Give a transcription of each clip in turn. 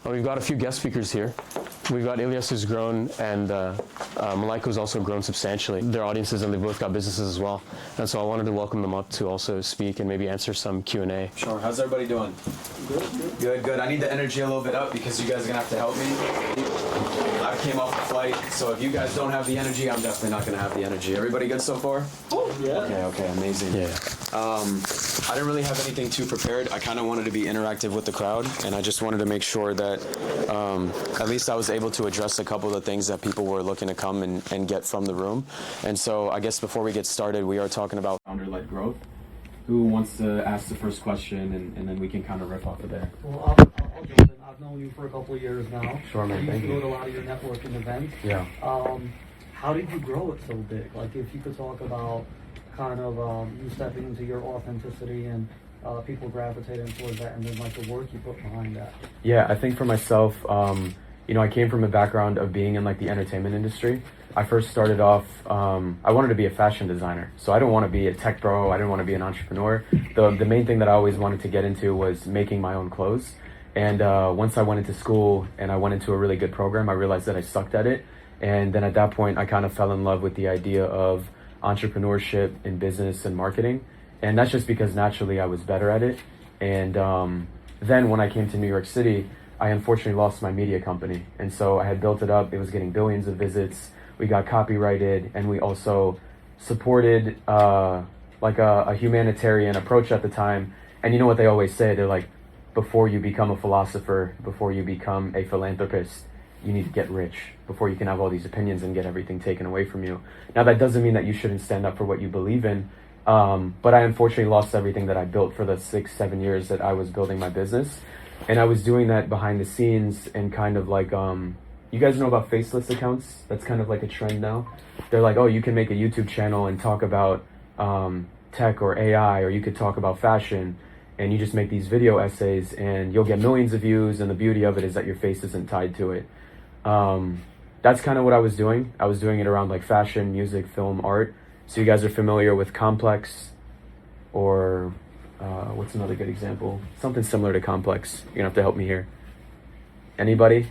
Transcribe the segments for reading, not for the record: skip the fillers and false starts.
We've got a few guest speakers here. We've got Ilias, who's grown, and Malaika, who's also grown substantially. Their audiences, and they've both got businesses as well. And so I wanted to welcome them up to also speak and maybe answer some Q&A. Sure. How's everybody doing? Good. I need the energy a little bit up because you guys are going to have to help me. I came off the flight, so if you guys don't have the energy, I'm definitely not going to have the energy. Everybody good so far? Yeah. Okay, amazing. Yeah. I didn't really have anything too prepared. I kind of wanted to be interactive with the crowd, and I just wanted to make sure that at least I was able to address a couple of the things that people were looking to come and get from the room. And so I guess before we get started, we are talking about founder-led growth. Who wants to ask the first question, and then we can kind of riff off of there? Well, I'll jump in. I've known you for a couple of years now. Sure, man. Thank you. You go to a lot of your networking events. Yeah. How did you grow it so big? Like, if you could talk about kind of you stepping into your authenticity and people gravitating towards that, and then like the work you put behind that. Yeah, I think for myself, I came from a background of being in like the entertainment industry. I first started off, I wanted to be a fashion designer. So I didn't want to be a tech bro. I didn't want to be an entrepreneur. The main thing that I always wanted to get into was making my own clothes. And once I went into school and I went into a really good program, I realized that I sucked at it. And then at that point, I kind of fell in love with the idea of entrepreneurship in business and marketing. And that's just because naturally I was better at it. And then when I came to New York City, I unfortunately lost my media company. And so I had built it up. It was getting billions of visits. We got copyrighted, and we also supported like a humanitarian approach at the time. And you know what they always say? They're like, before you become a philosopher, before you become a philanthropist, you need to get rich before you can have all these opinions and get everything taken away from you. Now, that doesn't mean that you shouldn't stand up for what you believe in. But I unfortunately lost everything that I built for the 6-7 years that I was building my business. And I was doing that behind the scenes and kind of like, you guys know about faceless accounts? That's kind of like a trend now. They're like, oh, you can make a YouTube channel and talk about tech or AI, or you could talk about fashion, and you just make these video essays and you'll get millions of views, and the beauty of it is that your face isn't tied to it. That's kind of what I was doing. I was doing it around like fashion, music, film, art. So you guys are familiar with Complex, or what's another good example? Something similar to Complex. You're gonna have to help me here. Anybody?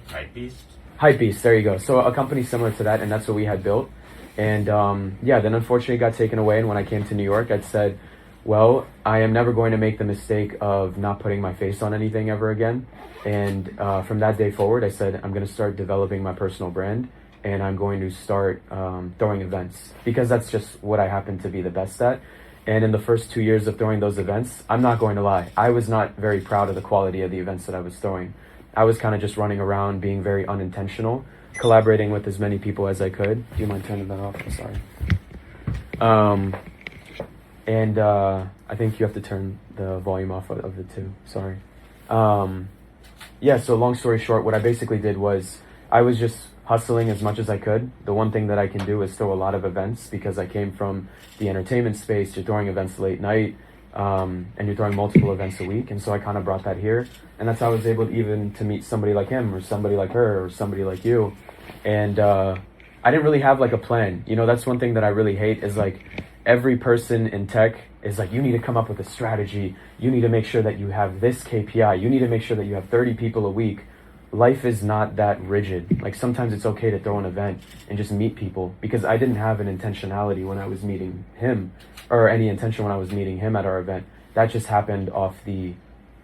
Hypebeast, there you go. So a company similar to that, and that's what we had built. And then unfortunately it got taken away. And when I came to New York, I'd said, well, I am never going to make the mistake of not putting my face on anything ever again. And from that day forward, I said, I'm going to start developing my personal brand, and I'm going to start throwing events, because that's just what I happen to be the best at. And in the first 2 years of throwing those events, I'm not going to lie, I was not very proud of the quality of the events that I was throwing. I was kind of just running around being very unintentional, collaborating with as many people as I could. Do you mind turning that off? I'm sorry. I think you have to turn the volume off of it too. Sorry. So long story short, what I basically did was I was just hustling as much as I could. The one thing that I can do is throw a lot of events, because I came from the entertainment space. You're throwing events late night. And you're throwing multiple events a week. And so I kind of brought that here. And that's how I was able to meet somebody like him, or somebody like her, or somebody like you. And I didn't really have like a plan. That's one thing that I really hate, is like every person in tech is like, you need to come up with a strategy. You need to make sure that you have this KPI. You need to make sure that you have 30 people a week. Life is not that rigid. Like, sometimes it's okay to throw an event and just meet people, because I didn't have an intentionality when I was meeting him, or any intention when I was meeting him at our event. That just happened off the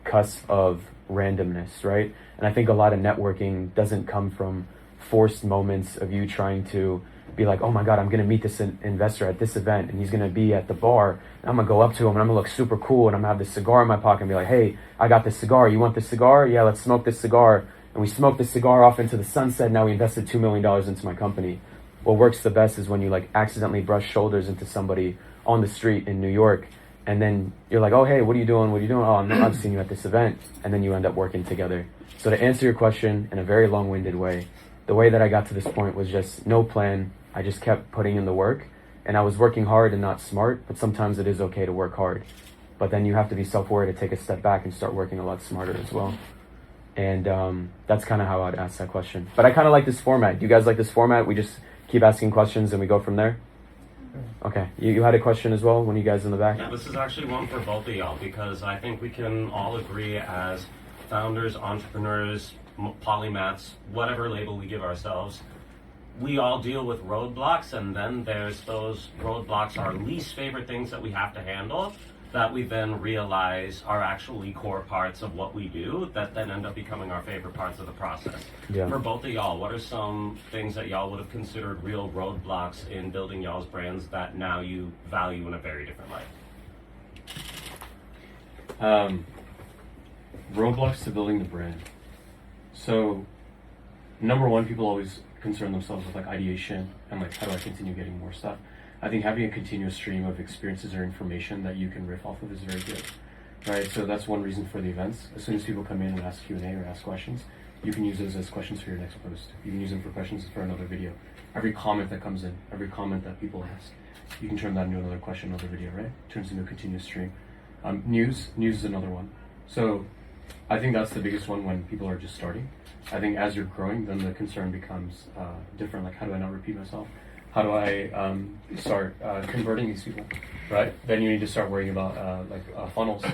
cusp of randomness, right? And I think a lot of networking doesn't come from forced moments of you trying to be like, oh my God, I'm going to meet this investor at this event, and he's going to be at the bar, and I'm going to go up to him and I'm going to look super cool, and I'm going to have this cigar in my pocket and be like, hey, I got this cigar. You want this cigar? Yeah, let's smoke this cigar. And we smoked the cigar off into the sunset. Now we invested $2 million into my company. What works the best is when you like accidentally brush shoulders into somebody on the street in New York, and then you're like, oh, hey, what are you doing? What are you doing? Oh, I've seen you at this event. And then you end up working together. So to answer your question in a very long-winded way, the way that I got to this point was just no plan. I just kept putting in the work, and I was working hard and not smart, but sometimes it is okay to work hard. But then you have to be self-aware to take a step back and start working a lot smarter as well. And that's kind of how I'd ask that question. But I kind of like this format. Do you guys like this format? We just keep asking questions and we go from there? Okay. You had a question as well, one of you guys in the back? Yeah, this is actually one for both of y'all, because I think we can all agree as founders, entrepreneurs, polymaths, whatever label we give ourselves, we all deal with roadblocks, and then there's those roadblocks, our least favorite things that we have to handle, that we then realize are actually core parts of what we do, that then end up becoming our favorite parts of the process. Yeah. For both of y'all, what are some things that y'all would have considered real roadblocks in building y'all's brands that now you value in a very different light? Roadblocks to building the brand. So, number one, people always concern themselves with like ideation and like how do I continue getting more stuff. I think having a continuous stream of experiences or information that you can riff off of is very good, right? So that's one reason for the events. As soon as people come in and ask Q&A or ask questions, you can use those as questions for your next post. You can use them for questions for another video. Every comment that comes in, every comment that people ask, you can turn that into another question, another video, right? Turns into a continuous stream. News is another one. So I think that's the biggest one when people are just starting. I think as you're growing, then the concern becomes different. Like, how do I not repeat myself? How do I start converting these people, right? Then you need to start worrying about funnels.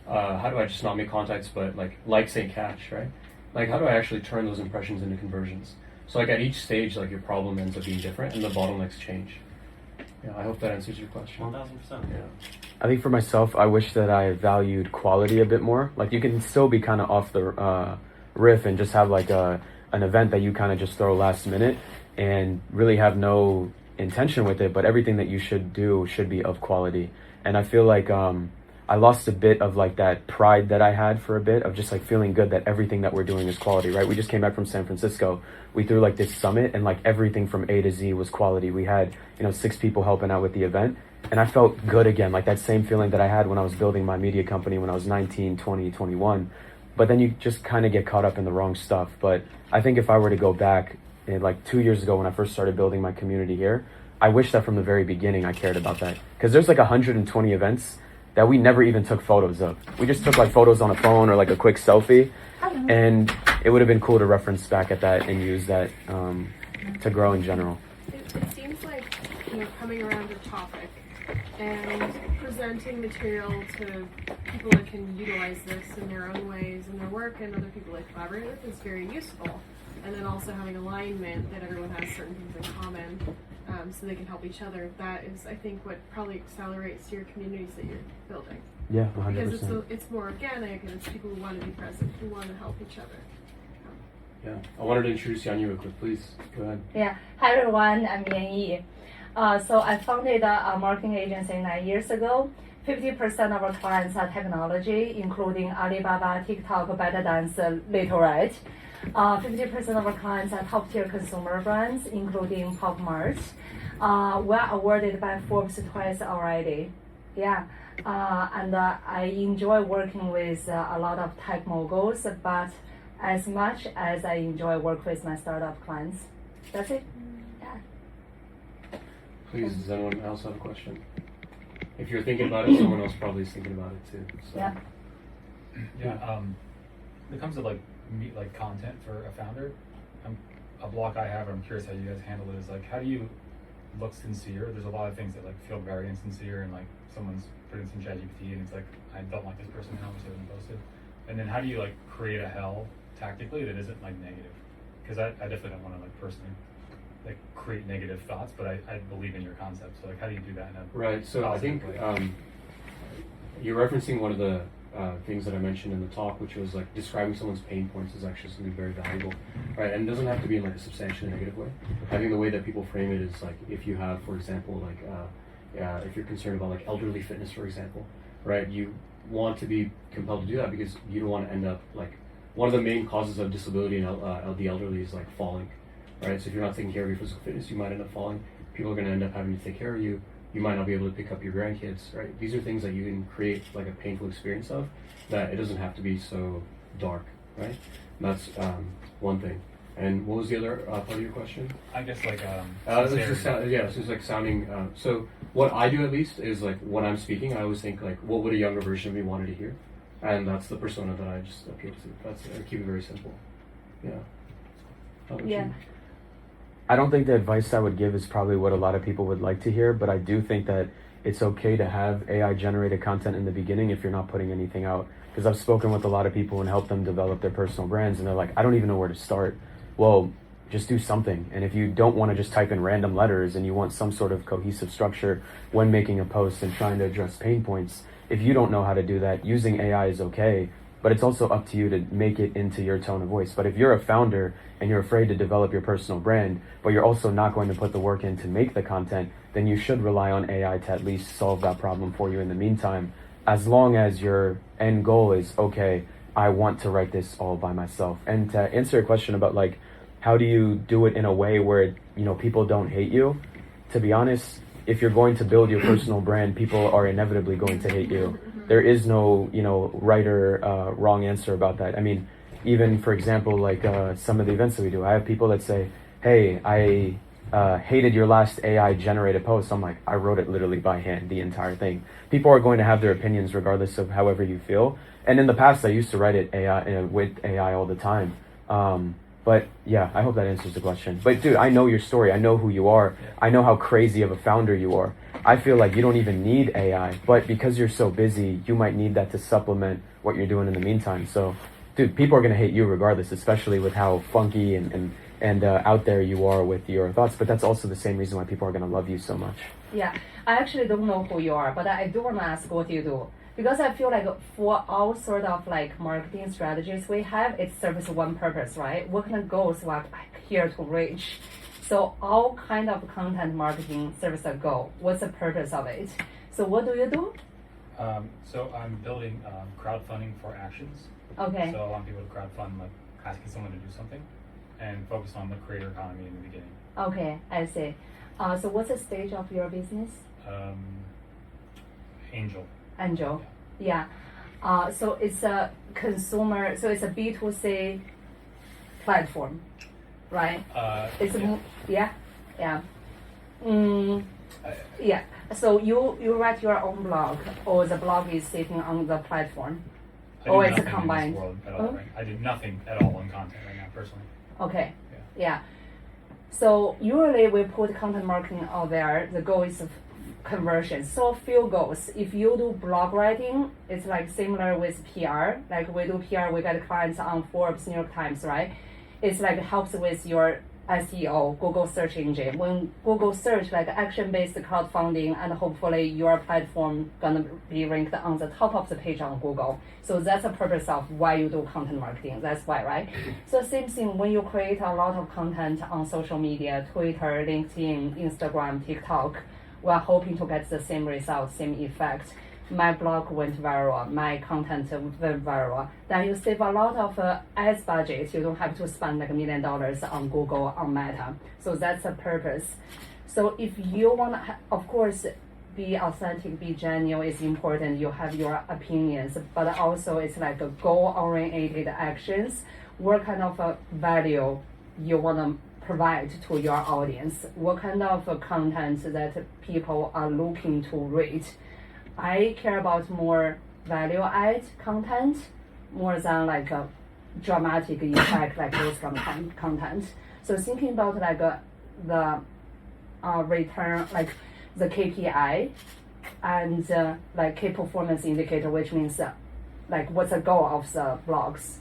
How do I just not make contacts, but like likes ain't catch, right? Like, how do I actually turn those impressions into conversions? So like at each stage, like your problem ends up being different and the bottlenecks change. Yeah, I hope that answers your question. 1000%. Yeah. I think for myself, I wish that I valued quality a bit more. Like, you can still be kind of off the riff and just have like an event that you kind of just throw last minute and really have no intention with it, but everything that you should do should be of quality. And I feel like I lost a bit of like that pride that I had for a bit of just like feeling good that everything that we're doing is quality, right? We just came back from San Francisco. We threw like this summit and like everything from A to Z was quality. We had, 6 people helping out with the event. And I felt good again, like that same feeling that I had when I was building my media company when I was 19, 20, 21. But then you just kind of get caught up in the wrong stuff. But I think if I were to go back like 2 years ago when I first started building my community here, I wish that from the very beginning I cared about that. Because there's like 120 events that we never even took photos of. We just took like photos on a phone or like a quick selfie. And it would have been cool to reference back at that and use that to grow in general. It seems like, coming around a topic and presenting material to people that can utilize this in their own ways in their work and other people they collaborate with is very useful. And then also having alignment that everyone has certain things in common so they can help each other. That is, I think, what probably accelerates your communities that you're building. Yeah, 100%. Because it's more organic and it's people who want to be present, who want to help each other. Yeah. I wanted to introduce Yanyi real quick, please. Go ahead. Yeah. Hi everyone, I'm Yanyi. So I founded a marketing agency 9 years ago. 50% of our clients are technology, including Alibaba, TikTok, ByteDance, LittleRight. 50% of our clients are top-tier consumer brands, including Pop Mart. We're awarded by Forbes twice already. Yeah. And I enjoy working with a lot of tech moguls, but as much as I enjoy work with my startup clients. That's it. Yeah. Please, does anyone else have a question? If you're thinking about it, someone else probably is thinking about it too. So. Yeah. Yeah. When it comes to like content for a founder, a block I have, I'm curious how you guys handle it, is like, how do you look sincere? There's a lot of things that like feel very insincere, and like someone's putting some ChatGPT and it's like, I don't like this person, how much they haven't posted. And then how do you like create a hell tactically that isn't like negative? Because I definitely don't want to like personally like create negative thoughts, but I believe in your concept. So like, how do you do that in a Right. So I think you're referencing one of the things that I mentioned in the talk, which was like describing someone's pain points is actually something very valuable, right? And it doesn't have to be in like a substantially negative way. I think the way that people frame it is like, if you have, for example, like if you're concerned about like elderly fitness, for example, right? You want to be compelled to do that because you don't want to end up like, one of the main causes of disability in the elderly is like falling, right? So if you're not taking care of your physical fitness, you might end up falling. People are going to end up having to take care of you. You might not be able to pick up your grandkids, right? These are things that you can create like a painful experience of, that it doesn't have to be so dark, right? And that's one thing. And what was the other part of your question? I guess like it's just like sounding. So what I do at least is like when I'm speaking, I always think like, what would a younger version of me wanted to hear? And that's the persona that I just appeal to. I keep it very simple. Yeah. How about you? I don't think the advice I would give is probably what a lot of people would like to hear, but I do think that it's okay to have AI generated content in the beginning if you're not putting anything out. because I've spoken with a lot of people and helped them develop their personal brands, and they're like, I don't even know where to start. Well, just do something. And if you don't want to just type in random letters and you want some sort of cohesive structure when making a post and trying to address pain points, if you don't know how to do that, using AI is okay, but it's also up to you to make it into your tone of voice. But if you're a founder and you're afraid to develop your personal brand, but you're also not going to put the work in to make the content, then you should rely on AI to at least solve that problem for you in the meantime, as long as your end goal is, okay, I want to write this all by myself. And to answer your question about like, how do you do it in a way where, you know, people don't hate you? To be honest, if you're going to build your personal brand, people are inevitably going to hate you. There is no, you know, right or wrong answer about that. I mean, even for example, like some of the events that we do, I have people that say, hey, I hated your last AI generated post. I'm like, I wrote it literally by hand, the entire thing. People are going to have their opinions regardless of however you feel. And in the past, I used to write it with AI all the time. But yeah, I hope that answers the question. But dude, I know your story. I know who you are. I know how crazy of a founder you are. I feel like you don't even need AI, but because you're so busy, you might need that to supplement what you're doing in the meantime. So, dude, people are going to hate you regardless, especially with how funky and out there you are with your thoughts. But that's also the same reason why people are going to love you so much. Yeah, I actually don't know who you are, but I do want to ask what you do. Because I feel like for all sort of like marketing strategies we have, it serves one purpose, right? What kind of goals we are here to reach? So all kind of content marketing serves a goal. What's the purpose of it? So what do you do? So I'm building crowdfunding for actions. Okay. So I want people to crowdfund, like asking someone to do something, and focus on the creator economy in the beginning. Okay, I see. So what's the stage of your business? Angel. Angel. Yeah. So it's a consumer, so it's a B2C platform, right? It's yeah. Yeah. So you write your own blog, or the blog is sitting on the platform, or it's combined? I did nothing at all on content right now, personally. Okay. Yeah. So usually we put content marketing out there. The goal is conversion. So few goals. If you do blog writing, it's like similar with PR. Like we do PR, we get clients on Forbes, New York Times, right? It's like helps with your SEO, Google search engine. When Google search like action-based crowdfunding, and hopefully your platform gonna be ranked on the top of the page on Google. So that's the purpose of why you do content marketing. That's why, right? So same thing when you create a lot of content on social media, Twitter, LinkedIn, Instagram, TikTok, we are hoping to get the same result, same effect. My blog went viral, my content went viral. Then you save a lot of ads budget. You don't have to spend like $1 million on Google, on Meta. So that's the purpose. So if you want to, of course, be authentic, be genuine is important. You have your opinions, but also it's like a goal-oriented actions. What kind of value you want to provide to your audience? What kind of content that people are looking to read? I care about more value-add content more than like a dramatic effect like those content. So thinking about like the return, like the KPI and like key performance indicator, which means like what's the goal of the blogs.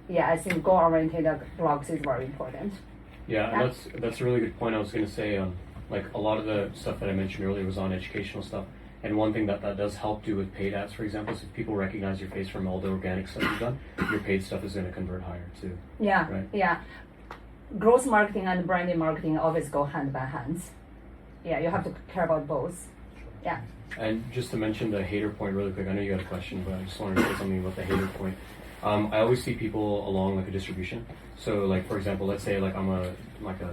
Yeah, I think goal-oriented blogs is very important. Yeah, and that's a really good point. I was going to say, like a lot of the stuff that I mentioned earlier was on educational stuff. And one thing that does help do with paid ads, for example, is if people recognize your face from all the organic stuff you've done, your paid stuff is going to convert higher too. Yeah, right? Yeah. Growth marketing and branding marketing always go hand by hand. Yeah, you have to care about both. Yeah. And just to mention the hater point really quick, I know you had a question, but I just wanted to say something about the hater point. I always see people along like a distribution. So like, for example, let's say like I'm a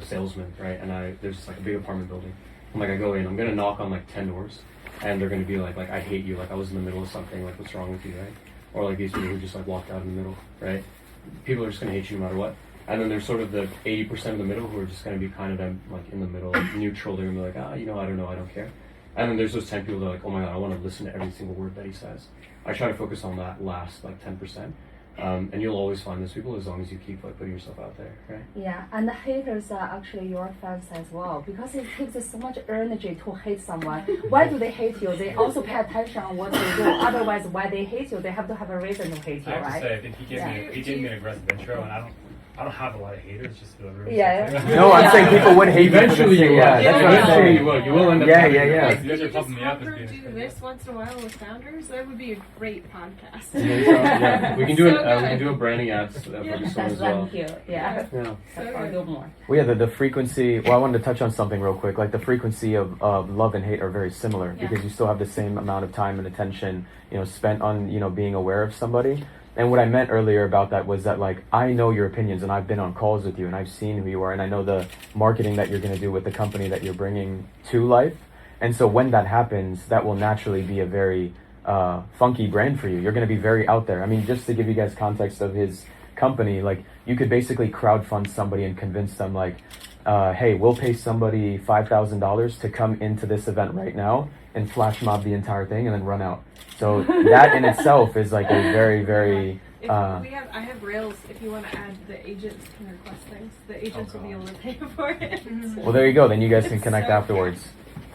salesman, right? And there's like a big apartment building. I go in, I'm going to knock on like 10 doors. And they're going to be like, I hate you, like I was in the middle of something, like what's wrong with you, right? Or like these people who just like walked out in the middle, right? People are just going to hate you no matter what. And then there's sort of the 80% of the middle who are just going to be kind of them, like in the middle, neutral. They're going to be like, I don't know, I don't care. And then there's those 10 people that are like, oh my God, I want to listen to every single word that he says. I try to focus on that last like 10%. And you'll always find those people as long as you keep like putting yourself out there, right? Yeah, and the haters are actually your fans as well, because it takes so much energy to hate someone. Why do they hate you? They also pay attention on what you do. Otherwise, why they hate you, they have to have a reason to hate you, I have right? to say, I think he gave me an aggressive intro, and I don't have a lot of haters, just for the room. Yeah. No, I'm saying people would hate you. Eventually you will. Yeah, that's what I'm Eventually saying. you will. You will end up. Yeah, having yeah, it. yeah. You guys Can are you just pumping me up have as her being do this once in a while with founders? That would be a great podcast. Yeah, we can do So it. We can good. do a branding ads for this one That's as well. thank you. Yeah. Yeah. I'll do more. Well, yeah, the frequency. Well, I wanted to touch on something real quick. Like the frequency of love and hate are very similar because you still have the same amount of time and attention, spent on being aware of somebody. And what I meant earlier about that was that like I know your opinions and I've been on calls with you and I've seen who you are and I know the marketing that you're going to do with the company that you're bringing to life. And so when that happens, that will naturally be a very funky brand for you. You're going to be very out there. I mean, just to give you guys context of his company, like you could basically crowdfund somebody and convince them like, hey, we'll pay somebody $5,000 to come into this event right now and flash mob the entire thing and then run out. So that in itself is like a very, very. I have Rails. If you want to add, the agents can request things. The agents will be able to pay for it. Well, there you go. Then you guys can It's connect so afterwards.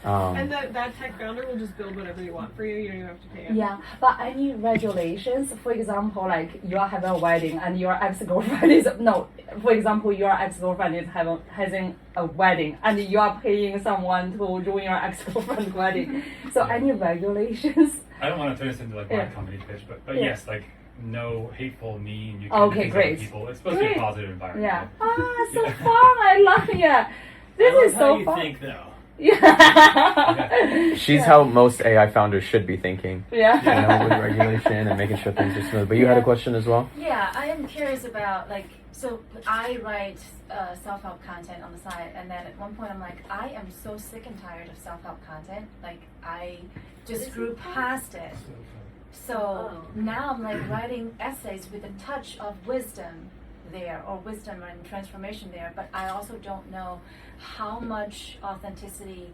And that tech founder will just build whatever you want for you. You don't even have to pay it. Yeah, but any regulations, for example, like you are having a wedding and your ex-girlfriend is, no, for example, your ex-girlfriend is having a wedding and you are paying someone to join your ex-girlfriend's wedding. So any regulations? I don't want to turn this into like my Yeah. company pitch, but Yeah. yes, like no hateful, mean. You can Okay, do things great. with people. It's supposed to be a Great. positive environment. Yeah. right? So fun! I love it. This is so fun. though. Yeah. She's how most AI founders should be thinking. Yeah. With regulation and making sure things are smooth. But you had a question as well? Yeah, I am curious about so I write self-help content on the side, and then at one point I'm like, I am so sick and tired of self-help content. Like I just grew past it. So now I'm like writing essays with a touch of wisdom there, or wisdom and transformation there, but I also don't know how much authenticity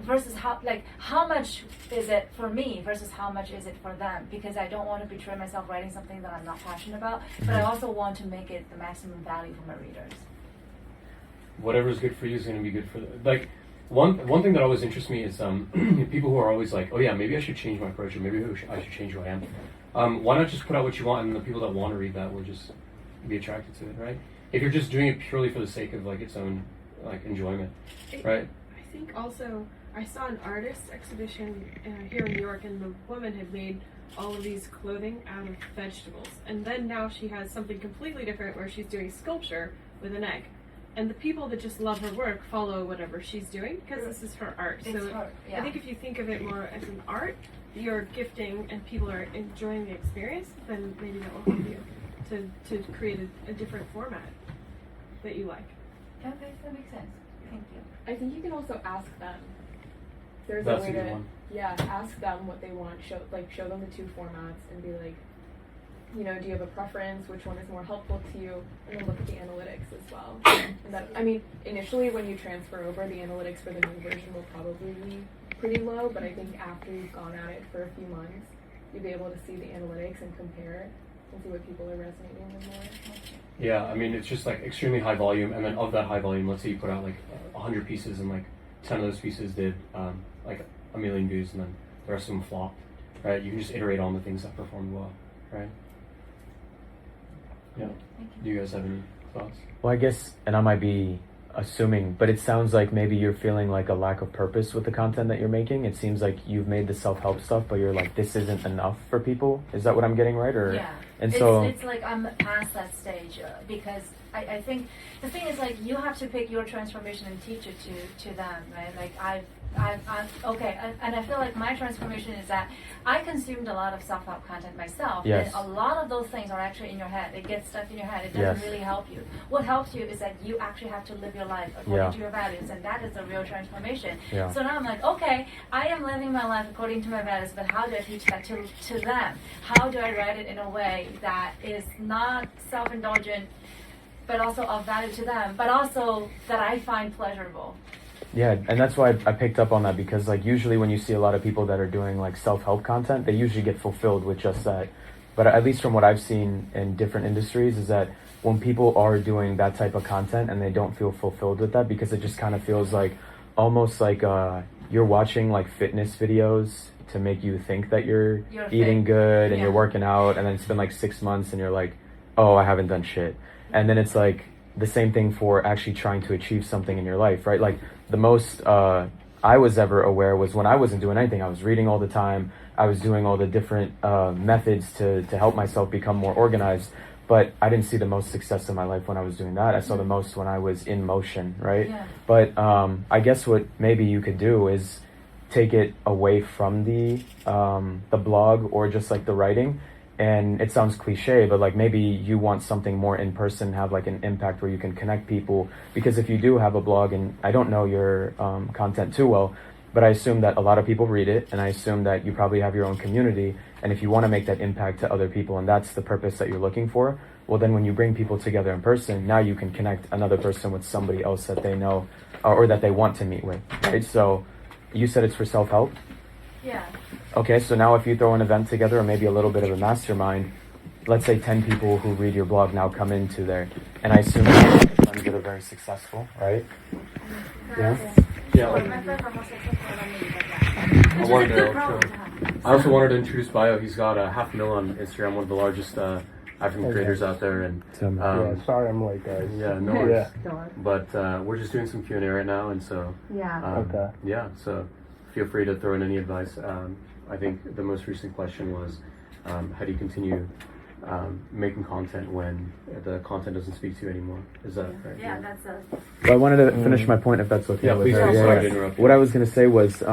versus how much is it for me versus how much is it for them, because I don't want to betray myself writing something that I'm not passionate about, but I also want to make it the maximum value for my readers. Whatever's good for you is going to be good for them. Like one thing that always interests me is people who are always like, oh yeah, maybe I should change my approach, or maybe I should change who I am. Why not just put out what you want, and the people that want to read that will just be attracted to it, right? If you're just doing it purely for the sake of like its own like enjoyment, right? I think also I saw an artist exhibition here in New York, and the woman had made all of these clothing out of vegetables, and then now she has something completely different where she's doing sculpture with an egg. And the people that just love her work follow whatever she's doing because this is her art. It's her, yeah. I think if you think of it more as an art, you're gifting and people are enjoying the experience, then maybe that will help you to create a different format that you like. Okay, that makes sense. Thank you. I think you can also ask them. There's That's a way a good to one. ask them what they want. Show them the two formats and be like, do you have a preference? Which one is more helpful to you? And then look at the analytics as well. And that, I mean, initially when you transfer over, the analytics for the new version will probably be pretty low, but I think after you've gone at it for a few months, you'll be able to see the analytics and compare it and see what people are resonating with more. Yeah, I mean, it's just like extremely high volume, and then of that high volume, let's say you put out like 100 pieces, and like 10 of those pieces did like 1 million views, and then the rest of them flopped, right? You can just iterate on the things that performed well, right? Yeah. Do you guys have any thoughts? Well, I guess, and I might be assuming, but it sounds like maybe you're feeling like a lack of purpose with the content that you're making. It seems like you've made the self-help stuff, but you're like, this isn't enough for people. Is that what I'm getting right? Or Yeah. And it's like I'm past that stage because I think the thing is like you have to pick your transformation and teach it to them, right? Like I'm okay, and I feel like my transformation is that I consumed a lot of self-help content myself, Yes. and a lot of those things are actually in your head. It gets stuck in your head. It doesn't Yes. really help you. What helps you is that you actually have to live your life according to your values, and that is the real transformation. Yeah. So now I'm like, okay, I am living my life according to my values, but how do I teach that to them? How do I write it in a way that is not self-indulgent, but also of value to them, but also that I find pleasurable? Yeah, and that's why I picked up on that, because like usually when you see a lot of people that are doing like self-help content, they usually get fulfilled with just that. But but at least from what I've seen in different industries is that when people are doing that type of content and they don't feel fulfilled with that, because it just kind of feels like almost like you're watching like fitness videos to make you think that you're eating good and you're working out, and then it's been like 6 months and you're like, oh, I haven't done shit. And then it's like the same thing for actually trying to achieve something in your life, right? Like the most I was ever aware was when I wasn't doing anything. I was reading all the time. I was doing all the different methods to help myself become more organized. But I didn't see the most success in my life when I was doing that. I saw the most when I was in motion, right? Yeah. But I guess what maybe you could do is take it away from the blog or just like the writing. And it sounds cliche, but like maybe you want something more in person, have like an impact where you can connect people. Because if you do have a blog, and I don't know your content too well, but I assume that a lot of people read it, and I assume that you probably have your own community. And if you want to make that impact to other people, and that's the purpose that you're looking for, well, then when you bring people together in person, now you can connect another person with somebody else that they know or that they want to meet with, right? So you said it's for self-help? Yeah. Okay, so now if you throw an event together or maybe a little bit of a mastermind, let's say 10 people who read your blog now come into there, and I assume that friends that are very successful, right? Yeah? I also wanted to introduce Bio. He's got a 500,000 on Instagram, one of the largest African creators out there. And sorry I'm late, guys. yeah, no worries. But we're just doing some Q&A right now, and so so feel free to throw in any advice. I think the most recent question was, how do you continue making content when the content doesn't speak to you anymore? Is that right? Yeah, that's a... Well, I wanted to finish my point if that's okay. Yeah, with please. her. Sorry to interrupt you. What I was going to say was,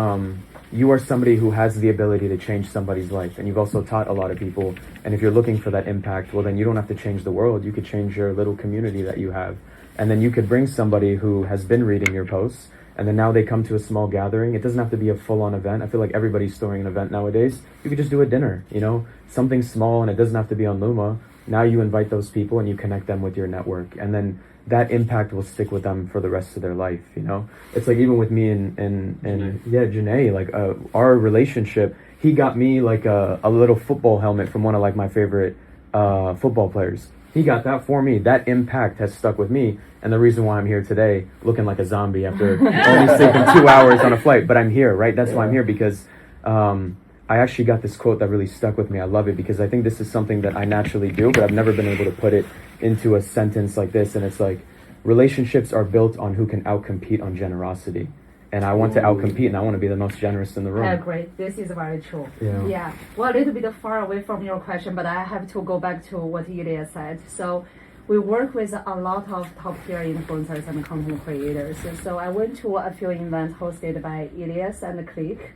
you are somebody who has the ability to change somebody's life, and you've also taught a lot of people. And if you're looking for that impact, well, then you don't have to change the world. You could change your little community that you have. And then you could bring somebody who has been reading your posts, and then now they come to a small gathering. It doesn't have to be a full-on event. I feel like everybody's throwing an event nowadays. You could just do a dinner, you know, something small, and it doesn't have to be on Luma. Now you invite those people and you connect them with your network, and then that impact will stick with them for the rest of their life, you know? It's like even with me and Junaid, like our relationship, he got me like a little football helmet from one of like my favorite football players. He got that for me. That impact has stuck with me, and the reason why I'm here today, looking like a zombie after only sleeping 2 hours on a flight, but I'm here, right? That's why I'm here, because I actually got this quote that really stuck with me. I love it because I think this is something that I naturally do, but I've never been able to put it into a sentence like this. And it's like, relationships are built on who can outcompete on generosity. And I want to outcompete, and I want to be the most generous in the room. I agree. This is very true. Yeah. Well, a little bit far away from your question, but I have to go back to what Ilias said. So we work with a lot of top-tier influencers and content creators. So I went to a few events hosted by Ilias and Cliqk.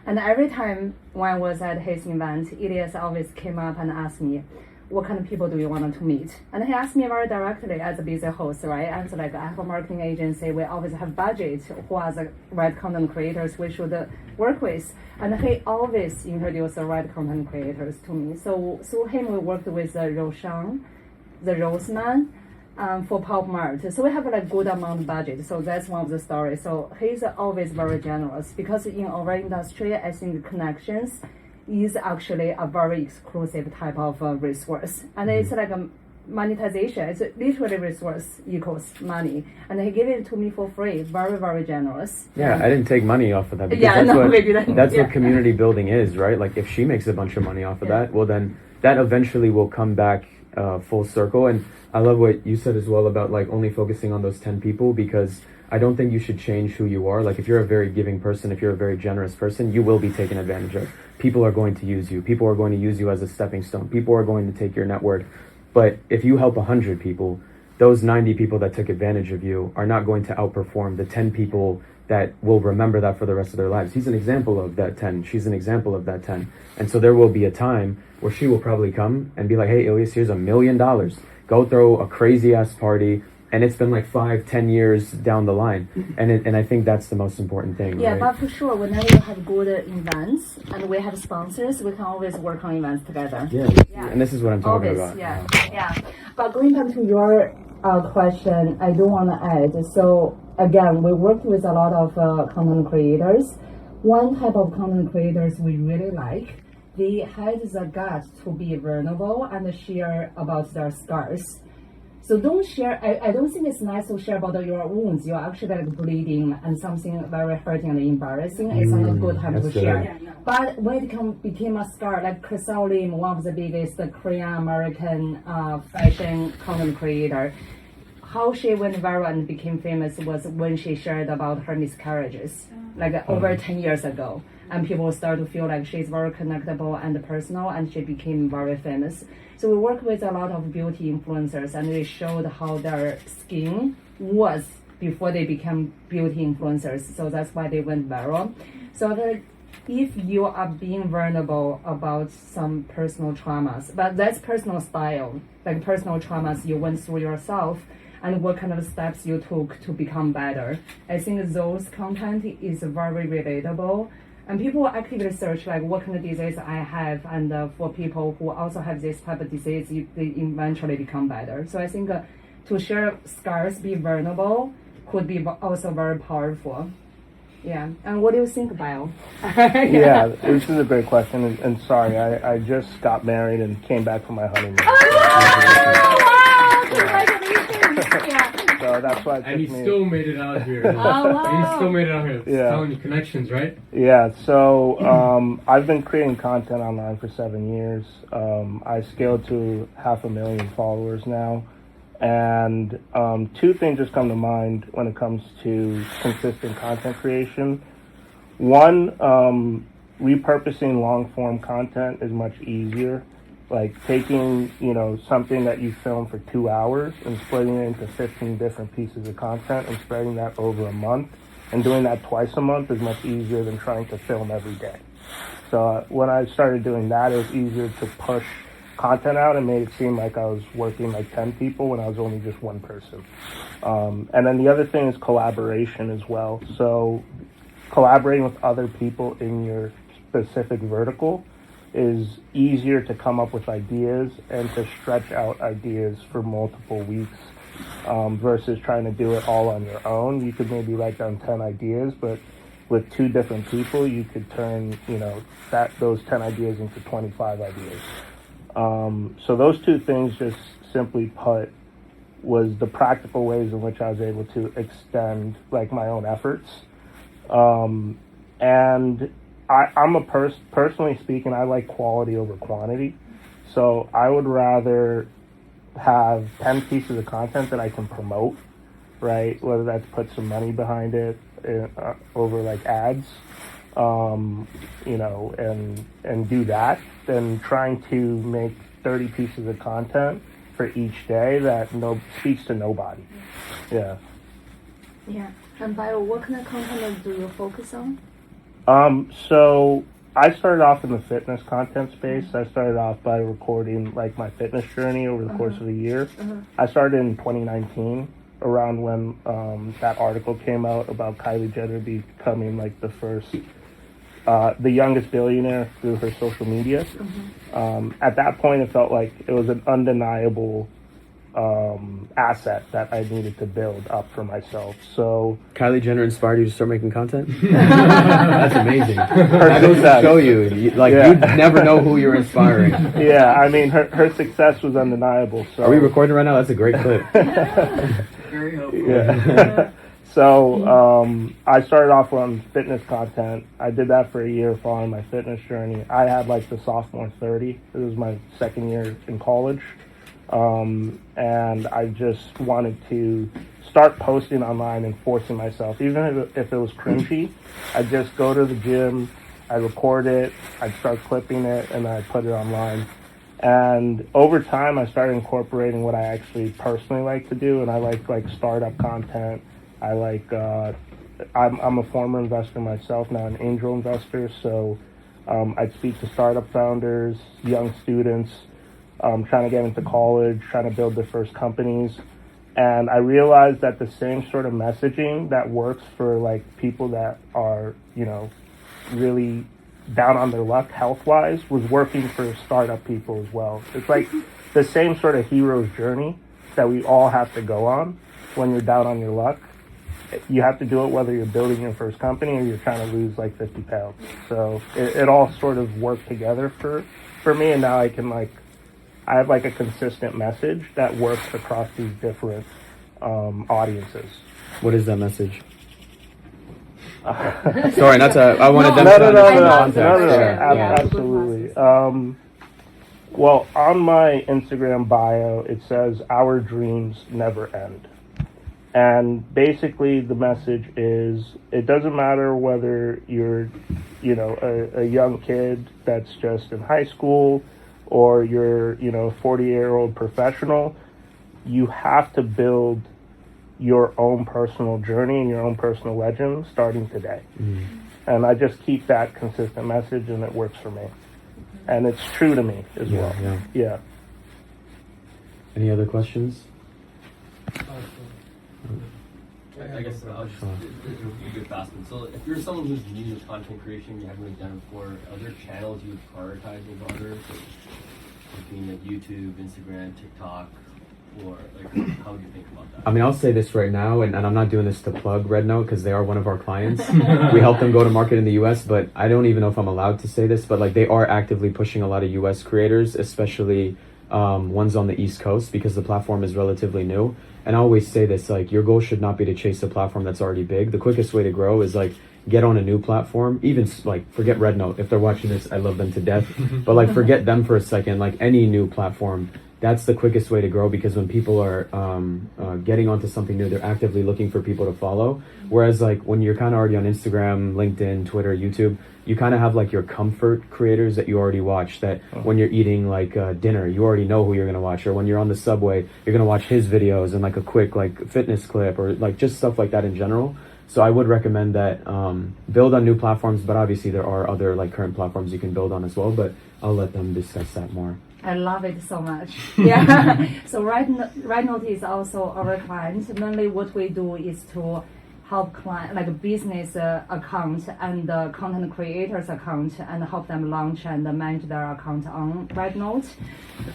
And every time when I was at his event, Ilias always came up and asked me, what kind of people do you want to meet? And he asked me very directly as a busy host, right? I'm like, I have a marketing agency. We always have budget. Who are the right content creators we should work with? And he always introduced the right content creators to me. So through him, we worked with Roshan, the Roseman, for Pop Mart. So we have like good amount of budget. So that's one of the stories. So he's always very generous, because in our industry, I think connections is actually a very exclusive type of resource. And it's like a monetization. It's literally resource equals money. And he gave it to me for free. Very, very generous. Yeah, I didn't take money off of that. Because that's what community building is, right? Like if she makes a bunch of money off of that, well then that eventually will come back full circle. And I love what you said as well about like only focusing on those 10 people, because I don't think you should change who you are. Like if you're a very giving person, if you're a very generous person, you will be taken advantage of. People are going to use you. People are going to use you as a stepping stone. People are going to take your network. But if you help 100 people, those 90 people that took advantage of you are not going to outperform the 10 people that will remember that for the rest of their lives. He's an example of that 10. She's an example of that 10. And so there will be a time where she will probably come and be like, hey, Ilias, here's $1 million. Go throw a crazy ass party. And it's been like 5-10 years down the line. And I think that's the most important thing. Yeah, right? but for sure, whenever you have good events and we have sponsors, we can always work on events together. Yeah. And this is what I'm talking about. Yeah. But going back to your question, I do want to add. So again, we work with a lot of content creators. One type of content creators we really like they had the guts to be vulnerable and share about their scars. So don't share. I don't think it's nice to share about your wounds. You're actually like bleeding and something very hurting and embarrassing. It's not a good time to share. But when it became a scar, like Khrystyna, one of the biggest Korean American fashion content creator, how she went viral and became famous was when she shared about her miscarriages, like over 10 years ago. And people start to feel like she's very connectable and personal, and she became very famous. So we work with a lot of beauty influencers, and they showed how their skin was before they became beauty influencers. So that's why they went viral. So I feel like if you are being vulnerable about some personal traumas, but that's personal style, like personal traumas you went through yourself, and what kind of steps you took to become better. I think those content is very relatable. And people actively search like what kind of disease I have, and for people who also have this type of disease, they eventually become better. So I think to share scars, be vulnerable, could be also very powerful. Yeah. And what do you think, Bio? Yeah, this is a great question. And sorry, I just got married and came back from my honeymoon. Oh, wow! Congratulations! Yeah. So that's why it took And he me. still made it out here. Oh, wow. And he still made it out here. It's Yeah. telling you connections, right? Yeah, so I've been creating content online for 7 years. I scaled to 500,000 followers now. And two things just come to mind when it comes to consistent content creation. One, repurposing long form content is much easier. Like taking, something that you film for 2 hours and splitting it into 15 different pieces of content and spreading that over a month. And doing that twice a month is much easier than trying to film every day. So when I started doing that, it was easier to push content out and made it seem like I was working like 10 people when I was only just one person. And then the other thing is collaboration as well. So collaborating with other people in your specific vertical is easier to come up with ideas and to stretch out ideas for multiple weeks versus trying to do it all on your own. You could maybe write down 10 ideas, but with 2 different people, you could turn, those 10 ideas into 25 ideas. So those 2 things, just simply put, was the practical ways in which I was able to extend like my own efforts. And I'm personally speaking, I like quality over quantity. So I would rather have 10 pieces of content that I can promote, right? Whether that's put some money behind it over like ads, and do that, than trying to make 30 pieces of content for each day that speaks to nobody. Yeah. Yeah. And Bio, what kind of content do you focus on? So I started off in the fitness content space. I started off by recording like my fitness journey over the course of a year. I started in 2019, around when that article came out about Kylie Jenner becoming like the youngest billionaire through her social media. At that point, it felt like it was an undeniable asset that I needed to build up for myself. So Kylie Jenner inspired you to start making content? That's amazing. That goes to show you, you'd never know who you're inspiring. Yeah, I mean, her success was undeniable. So Are we recording right now? That's a great clip. Very helpful. Yeah. So I started off on fitness content. I did that for a year following my fitness journey. I had like the sophomore 30. It was my second year in college. And I just wanted to start posting online and forcing myself. Even if it was cringy, I'd just go to the gym, I'd record it, I'd start clipping it, and I'd put it online. And over time, I started incorporating what I actually personally like to do, and I like startup content. I like, I'm a former investor myself, now an angel investor, so I'd speak to startup founders, young students, trying to get into college, trying to build their first companies. And I realized that the same sort of messaging that works for like people that are, really down on their luck health-wise was working for startup people as well. It's like the same sort of hero's journey that we all have to go on when you're down on your luck. you have to do it whether you're building your first company or you're trying to lose like 50 pounds. So it all sort of worked together for me, and now I have like a consistent message that works across these different audiences. What is that message? Sorry, not to. I wanted them to No, understand the context. Yeah. Absolutely. Well, on my Instagram bio, it says "Our dreams never end," and basically the message is: it doesn't matter whether you're, a young kid that's just in high school, or you're, a 40-year-old professional. You have to build your own personal journey and your own personal legend starting today. And I just keep that consistent message, and it works for me. And it's true to me as well. Yeah. Any other questions? I guess I'll just do it fast. So if you're someone who's new to content creation, you haven't really done it before, are there channels you would prioritize over others? Between like YouTube, Instagram, TikTok, or like how would you think about that? I mean, I'll say this right now, and I'm not doing this to plug Rednote because they are one of our clients. We help them go to market in the US, but I don't even know if I'm allowed to say this, but like they are actively pushing a lot of US creators, especially ones on the East Coast, because the platform is relatively new. And I always say this, like your goal should not be to chase a platform that's already big. The quickest way to grow is like get on a new platform, even like forget Rednote. If they're watching this, I love them to death, but like forget them for a second. Like any new platform, that's the quickest way to grow, because when people are getting onto something new, they're actively looking for people to follow. Whereas like when you're kind of already on Instagram, LinkedIn, Twitter, YouTube, you kind of have like your comfort creators that you already watch, that when you're eating like dinner, you already know who you're going to watch, or when you're on the subway, you're going to watch his videos and like a quick like fitness clip, or like just stuff like that in general. So I would recommend that build on new platforms, but obviously there are other like current platforms you can build on as well, but I'll let them discuss that more. I love it so much. Yeah. So Rednote is also our client. Mainly what we do is to help client, like a business account and the content creators account, and help them launch and manage their account on Rednote.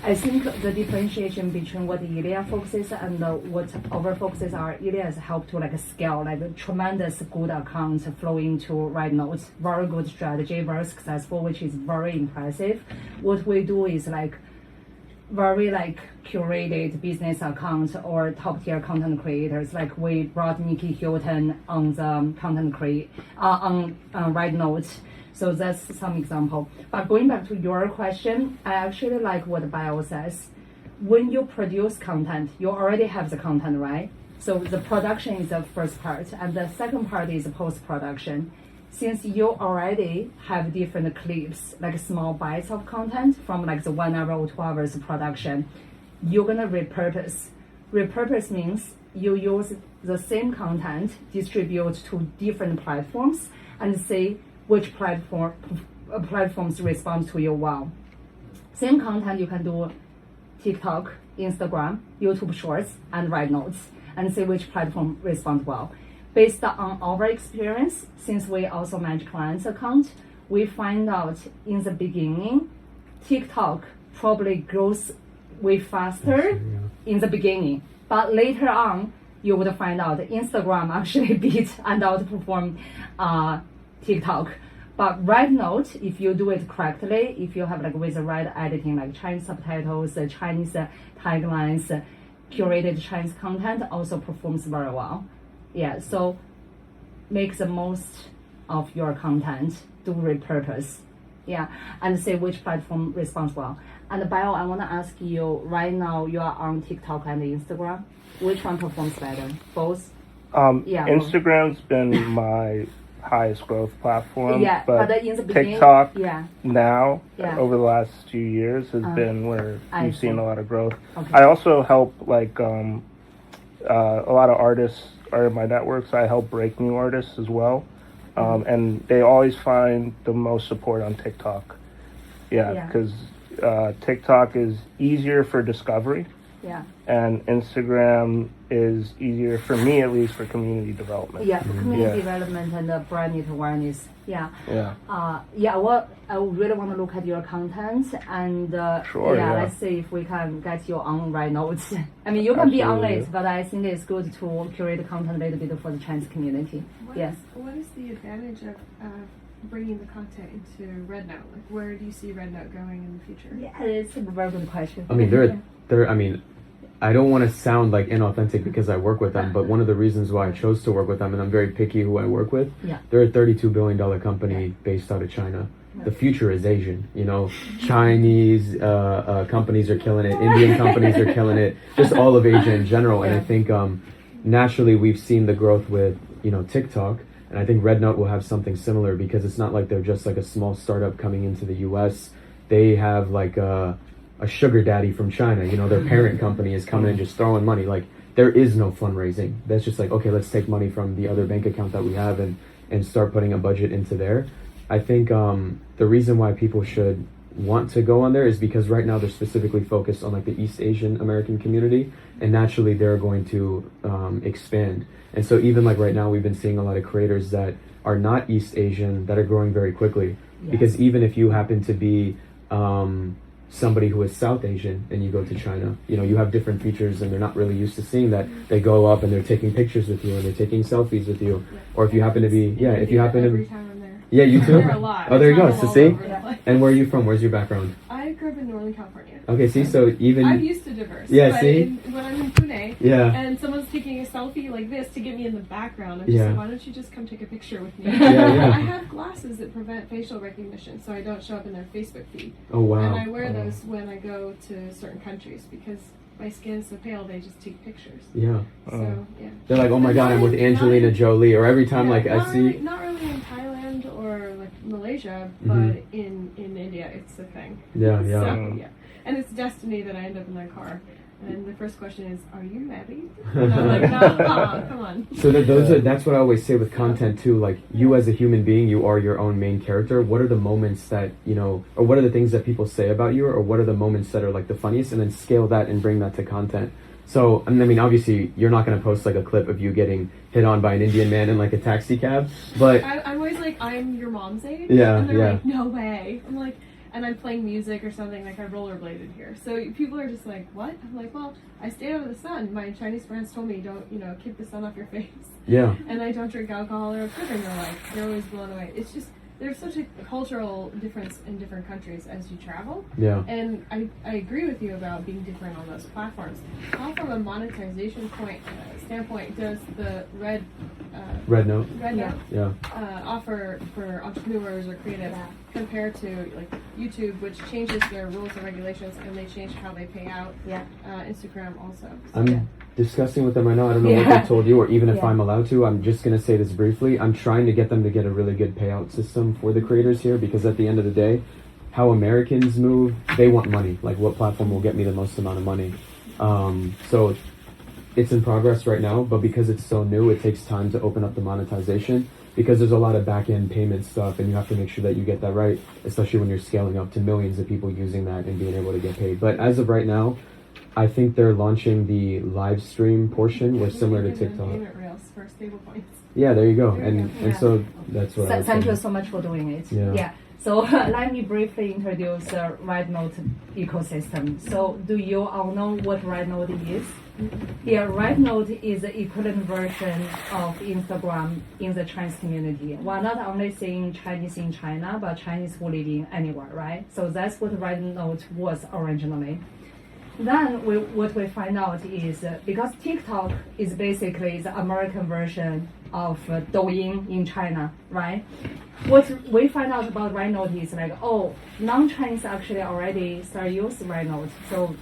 I think the differentiation between what Ilias focuses and what our focuses are, Ilias help to like scale like a tremendous good account flow into Rednote. Very good strategy, very successful, which is very impressive. What we do is like very like curated business accounts or top tier content creators. Like we brought Nikki Hilton on the content on Rednote. So that's some example. But going back to your question, I actually like what bio says. When you produce content, you already have the content, right? So the production is the first part, and the second part is post-production. Since you already have different clips, like small bites of content from like the 1 hour or 2 hours production, you're gonna repurpose. Repurpose means you use the same content, distribute to different platforms, and see which platforms respond to you well. Same content you can do TikTok, Instagram, YouTube Shorts, and Rednote, and see which platform responds well. Based on our experience, since we also manage clients' account, we find out in the beginning, TikTok probably grows way faster in the beginning. But later on, you would find out Instagram actually beat and outperform TikTok. But Rednote, if you do it correctly, if you have like with the right editing, like Chinese subtitles, Chinese taglines, curated Chinese content, also performs very well. Yeah, so make the most of your content, do repurpose, yeah, and see which platform responds well. And Bio, I want to ask you, right now you are on TikTok and Instagram. Which one performs better? Both? Yeah. Instagram's been my highest growth platform. Yeah, but in the beginning, TikTok yeah. Over the last few years has been where you've seen a lot of growth. Okay. I also help like a lot of artists are in my network, so I help break new artists as well. And they always find the most support on TikTok. Yeah, because TikTok is easier for discovery. Yeah. And Instagram is easier for me, at least, for community development. Yeah, for community Yeah. development and brand awareness. Yeah. Yeah. Well, I would really want to look at your content and Sure, yeah. let's see if we can get you on rednote. I mean, you can be on Absolutely. it, but I think it's good to curate content a little bit for the Chinese community. Yes. What is the advantage of bringing the content into rednote? Like, where do you see rednote going in the future? Yeah, it's a very good question. I mean, I mean, I don't want to sound like inauthentic because I work with them, but one of the reasons why I chose to work with them, and I'm very picky who I work with, Yeah. they're a $32 billion company based out of China. The future is Asian, you know, Chinese companies are killing it, Indian companies are killing it, just all of Asia in general. And I think naturally we've seen the growth with, you know, TikTok, and I think rednote will have something similar because it's not like they're just like a small startup coming into the US. They have like a sugar daddy from China, you know, their parent company is coming and just throwing money. Like, there is no fundraising. That's just like, okay, let's take money from the other bank account that we have and start putting a budget into there. I think the reason why people should want to go on there is because right now they're specifically focused on like the East Asian American community, and naturally they're going to expand. And so even like right now we've been seeing a lot of creators that are not East Asian that are growing very quickly. Yes. Because even if you happen to be somebody who is South Asian and you go to China, you know, you have different features and they're not really used to seeing that. They go up and they're taking pictures with you and they're taking selfies with you. Or if you happen to be, if you happen Every to, time I'm there. yeah, you too? There a lot. Oh, there you go. I So travel see? all over the place. And where are you from? Where's your background? I grew up in Northern California. Okay, see, so even... I'm used to diverse. Yeah, but see? when I'm in Pune Yeah. and someone's taking a selfie like this to get me in the background, I'm just Yeah. like, why don't you just come take a picture with me? Yeah. I have glasses that prevent facial recognition, so I don't show up in their Facebook feed. Oh, wow. And I wear those when I go to certain countries because my skin's so pale, they just take pictures. Yeah. So, yeah. They're like, oh my god, I'm with Angelina Jolie. Or every time, like, I see... Not really in Thailand or like Malaysia, Mhm. but in India, it's a thing. Yeah, yeah. So, yeah. And it's destiny that I end up in their car. And the first question is, "Are you married?" And I'm like, "No, come on." So that's what I always say with content too. Like, you as a human being, you are your own main character. What are the moments that, you know, or what are the things that people say about you, or what are the moments that are like the funniest, and then scale that and bring that to content. So, I mean, obviously, you're not going to post like a clip of you getting hit on by an Indian man in like a taxi cab, but I'm always like, "I'm your mom's age." Yeah, And they're yeah. like, "No way." I'm like, and I'm playing music or something, like I rollerbladed here. So people are just like, "What?" I'm like, "Well, I stay out of the sun. My Chinese friends told me, don't, keep the sun off your face." yeah, And I don't drink alcohol or sugar. And they're always blown away. It's just, there's such a cultural difference in different countries as you travel. yeah. And I agree with you about being different on those platforms. How, from a monetization standpoint, does the Rednote. rednote Yeah. offer for entrepreneurs or creatives compared to like YouTube, which changes their rules and regulations and they change how they pay out? Yeah. Instagram also. So, I'm discussing with them right now. I don't know what they told you, or even if I'm allowed to. I'm just going to say this briefly. I'm trying to get them to get a really good payout system for the creators here, because at the end of the day, how Americans move, they want money. Like, what platform will get me the most amount of money? So it's in progress right now, but because it's so new, it takes time to open up the monetization, because there's a lot of back-end payment stuff, and you have to make sure that you get that right, especially when you're scaling up to millions of people using that and being able to get paid. But as of right now, I think they're launching the live stream portion, where similar to TikTok. Payment rails for stable points. Yeah, there you go. There you And so that's what I was Thank you saying. so much for doing it. Yeah. So let me briefly introduce the rednote ecosystem. So do you all know what rednote is? Yeah, rednote is the equivalent version of Instagram in the Chinese community. We're not only seeing Chinese in China, but Chinese who live in anywhere, right? So that's what rednote was originally. Then what we find out is because TikTok is basically the American version of Douyin in China, right? What we find out about rednote is like, non-Chinese actually already start use rednote, so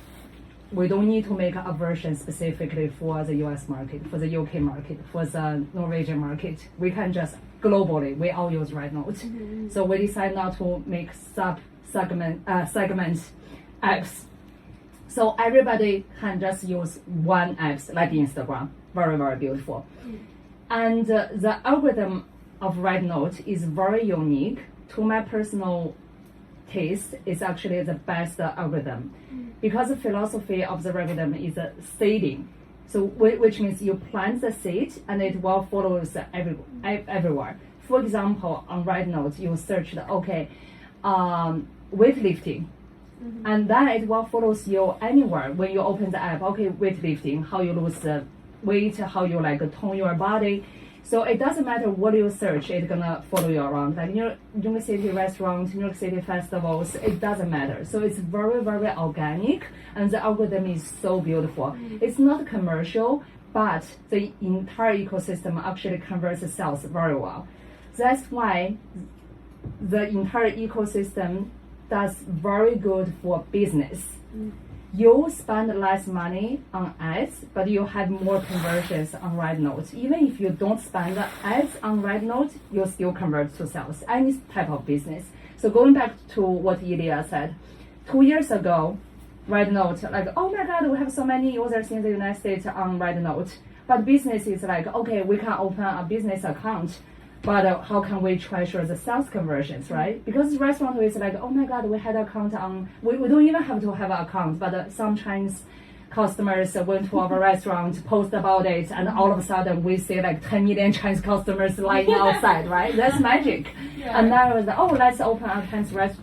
we don't need to make a version specifically for the US market, for the UK market, for the Norwegian market. We can just globally, we all use rednote. Mm-hmm. So we decide not to make segment apps. So everybody can just use one apps like Instagram. Very, very beautiful. And the algorithm of rednote is very unique. To my personal taste is actually the best algorithm, because the philosophy of the algorithm is seeding. So which means you plant the seed and it will follow everywhere. For example, on rednote, you search weightlifting, and then it will follow you anywhere when you open the app. Okay, weightlifting, how you lose weight, how you tone your body. So it doesn't matter what you search, it's gonna follow you around. Like New York City restaurants, New York City festivals, it doesn't matter. So it's very, very organic, and the algorithm is so beautiful. It's not commercial, but the entire ecosystem actually converts sales very well. That's why the entire ecosystem does very good for business. You spend less money on ads, but you have more conversions on rednote. Even if you don't spend ads on rednote, you still convert to sales, any type of business. So going back to what Ilias said, 2 years ago, rednote, oh my God, we have so many users in the United States on rednote. But business is okay, we can open a business account, but how can we treasure the sales conversions, right? Because restaurant is oh my God, we had an account on, we don't even have to have an account, but some Chinese customers went to our restaurant, post about it, and all of a sudden we see 10 million Chinese customers lying outside, right? That's magic. Yeah. And then I was let's open a Chinese red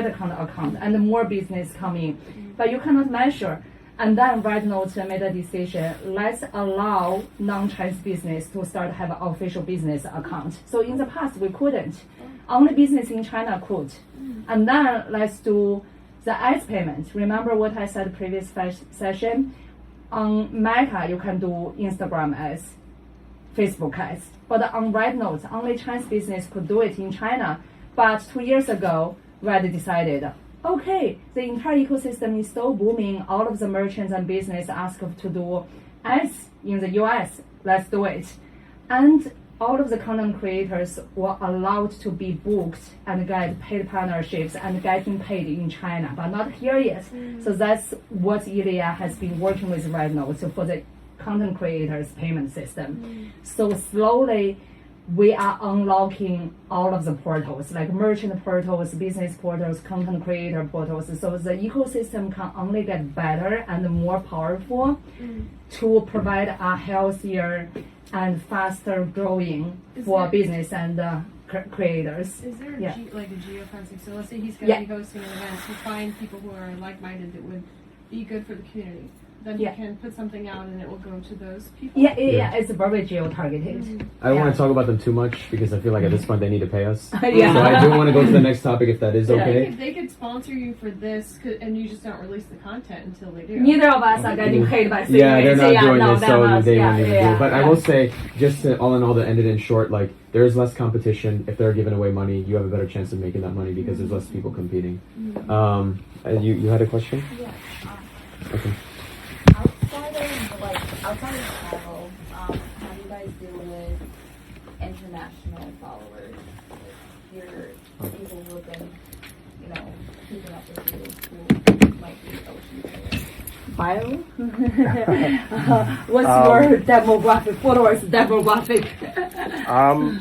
account, and more business coming. But you cannot measure. And then rednote made a decision, let's allow non-Chinese business to start have an official business account. So in the past, we couldn't. Only business in China could. And then let's do the ads payment. Remember what I said previous session? On Meta, you can do Instagram ads, Facebook ads. But on rednote, only Chinese business could do it in China. But 2 years ago, Red decided, okay, the entire ecosystem is so booming. All of the merchants and business ask to do ads in the US. Let's do it. And all of the content creators were allowed to be booked and get paid partnerships and getting paid in China, but not here yet. So that's what Ilias has been working with rednote for the content creators payment system. So slowly, we are unlocking all of the portals, like merchant portals, business portals, content creator portals. So the ecosystem can only get better and more powerful to provide a healthier and faster growing for business and creators. Is there a geofencing? So let's say he's going to be hosting an event to find people who are like-minded that would be good for the community. Then you can put something out and it will go to those people? Yeah. It's very geo-targeted. I don't want to talk about them too much because I feel like at this point they need to pay us. So Yeah. I do want to go to the next topic if that is okay. They could sponsor you for this, and you just don't release the content until they do. Neither of us are getting paid by CMA. Yeah, they're not doing this, so they won't even do it. But yeah. I will say, just to, all in all, to end it in short, there is less competition. If they're giving away money, you have a better chance of making that money because there's less people competing. You had a question? Yeah. Okay. Outside of travel, how do you guys deal with international followers? Your people who have been, keeping up with you who might be OT Bio? What's your followers demographic?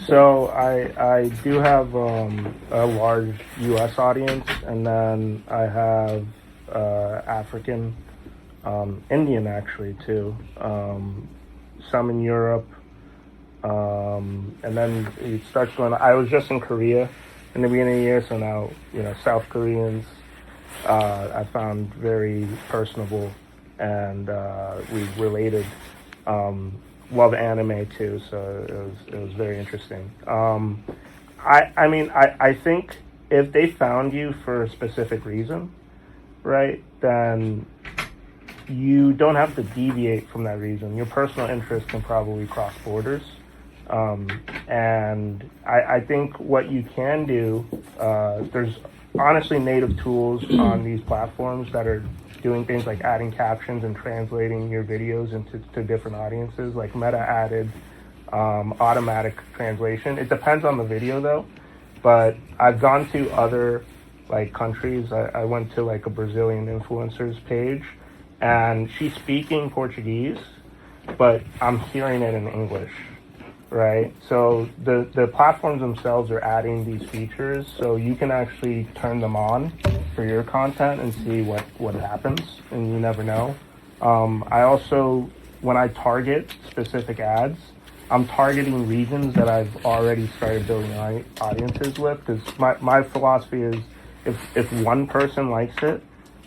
So I do have a large U.S. audience, and then I have African, Indian actually too, some in Europe, and then it starts going. I was just in Korea in the beginning of the year, so now South Koreans I found very personable, and we related. Love anime too, so it was very interesting. I think if they found you for a specific reason, right, then you don't have to deviate from that reason. Your personal interest can probably cross borders. And I think what you can do, there's honestly native tools on these platforms that are doing things like adding captions and translating your videos into different audiences. Like Meta added automatic translation. It depends on the video though, but I've gone to other countries. I went to a Brazilian influencer's page, and she's speaking Portuguese, but I'm hearing it in English, right? So the platforms themselves are adding these features, so you can actually turn them on for your content and see what happens, and you never know. I also, when I target specific ads, I'm targeting regions that I've already started building audiences with, because my philosophy is if one person likes it,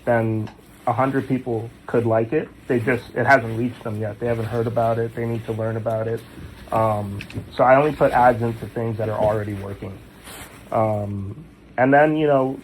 then 100 people could like it. It hasn't reached them yet. They haven't heard about it. They need to learn about it. So I only put ads into things that are already working. And then,